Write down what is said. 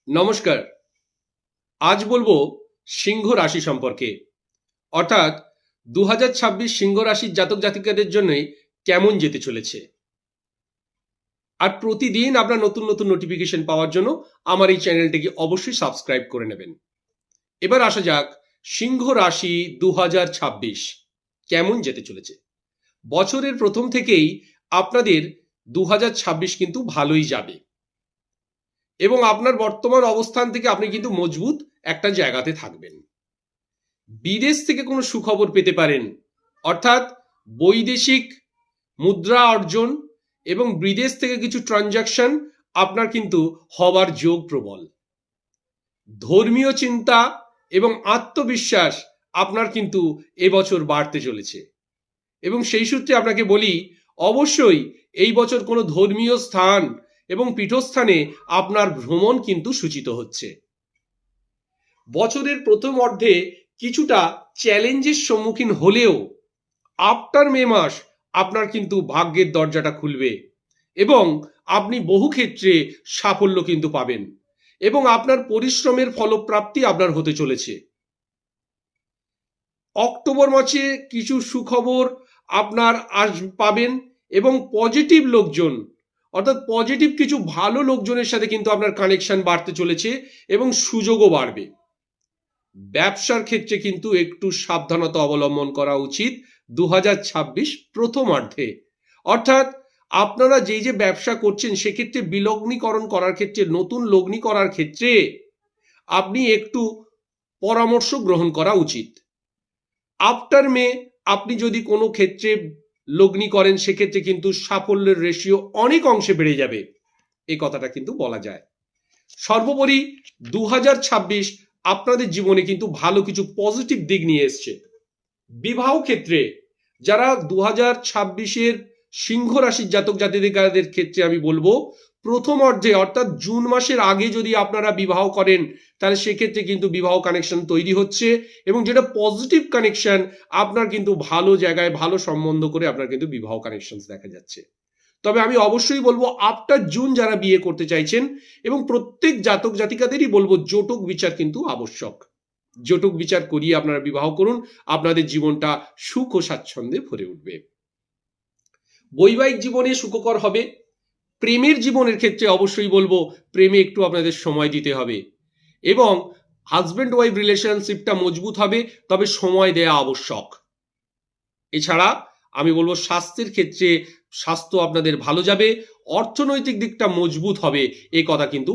নমস্কার। আজ বলবো সিংহ রাশি সম্পর্কে, অর্থাৎ 2026 সিংহ রাশির জাতক জাতিকাদের জন্যই কেমন যেতে চলেছে। আর প্রতিদিন আপনার নতুন নতুন নোটিফিকেশন পাওয়ার জন্য আমার এই চ্যানেলটিকে অবশ্যই সাবস্ক্রাইব করে নেবেন। এবার আসা যাক সিংহ রাশি 2026 কেমন যেতে চলেছে। বছরের প্রথম থেকেই আপনাদের 2026 কিন্তু ভালোই যাবে এবং আপনার বর্তমান অবস্থান থেকে আপনি কিন্তু মজবুত একটা জায়গাতে থাকবেন। বিদেশ থেকে কোনো সুখবর পেতে পারেন, অর্থাৎ বৈদেশিক মুদ্রা অর্জন এবং বিদেশ থেকে কিছু ট্রানজাকশন আপনার কিন্তু হবার যোগ প্রবল। ধর্মীয় চিন্তা এবং আত্মবিশ্বাস আপনার কিন্তু এবছর বাড়তে চলেছে এবং সেই সূত্রে আপনাকে বলি, অবশ্যই এই বছর কোনো ধর্মীয় স্থান এবং পীঠস্থানে আপনার ভ্রমণ কিন্তু সূচিত হচ্ছে। বছরের প্রথম অর্ধে কিছুটা চ্যালেঞ্জের সম্মুখীন হলেও আফটার মে মাস আপনার কিন্তু ভাগ্যের দরজাটা খুলবে এবং আপনি বহু ক্ষেত্রে সাফল্য কিন্তু পাবেন এবং আপনার পরিশ্রমের ফলপ্রাপ্তি আপনার হতে চলেছে। অক্টোবর মাসে কিছু সুখবর আপনার পাবেন এবং পজিটিভ লোকজন, অর্থাৎ পজিটিভ কিছু ভালো লোকজনের সাথে কিন্তু আপনার কানেকশন বাড়তে চলেছে এবং সুযোগও বাড়বে। ব্যবসার ক্ষেত্রে কিন্তু একটু সাবধানতা অবলম্বন করা উচিত 2026 প্রথমার্ধে, অর্থাৎ আপনারা যেই যে ব্যবসা করছেন সেক্ষেত্রে বিলগ্নীকরণ করার ক্ষেত্রে, নতুন লগ্নি করার ক্ষেত্রে আপনি একটু পরামর্শ গ্রহণ করা উচিত। আফটার মে আপনি যদি কোনো ক্ষেত্রে লগ্নি করেন সেক্ষেত্রে কিন্তু সাফল্যের রেশিও অনেক অংশে বেড়ে যাবে, এই কথাটা কিন্তু বলা যায়। সর্বোপরি 2026 আপনাদের জীবনে কিন্তু ভালো কিছু পজিটিভ দিক নিয়ে এসছে। বিবাহ ক্ষেত্রে যারা 2026 সিংহ রাশির জাতক জাতিকাদের ক্ষেত্রে আমি বলবো, প্রথম অর্ধে অর্থাৎ জুন মাসের আগে যদি আপনারা বিবাহ করেন তাহলে সেক্ষেত্রে কিন্তু বিবাহ কানেকশন তৈরি হচ্ছে এবং যেটা পজিটিভ কানেকশন, আপনার কিন্তু ভালো জায়গায় ভালো সম্বন্ধ করে আপনার কিন্তু বিবাহ কানেকশন দেখা যাচ্ছে। তবে আমি অবশ্যই বলবো আফটার জুন যারা বিয়ে করতে চাইছেন এবং প্রত্যেক জাতক জাতিকাদেরই বলবো জটক বিচার কিন্তু আবশ্যক। জটক বিচার করিয়ে আপনারা বিবাহ করুন, আপনাদের জীবনটা সুখ ও স্বাচ্ছন্দ্যে ভরে উঠবে। বৈবাহিক জীবনে সুখকর হবে। প্রেমের জীবনের ক্ষেত্রে অবশ্যই বলবো প্রেমে একটু আপনাদের সময় দিতে হবে এবং হাজব্যান্ড ওয়াইফ রিলেশনশিপটা মজবুত হবে, তবে সময় দেয়া আবশ্যক। এছাড়া আমি বলবো স্বাস্থ্যের ক্ষেত্রে স্বাস্থ্য আপনাদের ভালো যাবে, অর্থনৈতিক দিকটা মজবুত হবে, এই কথা কিন্তু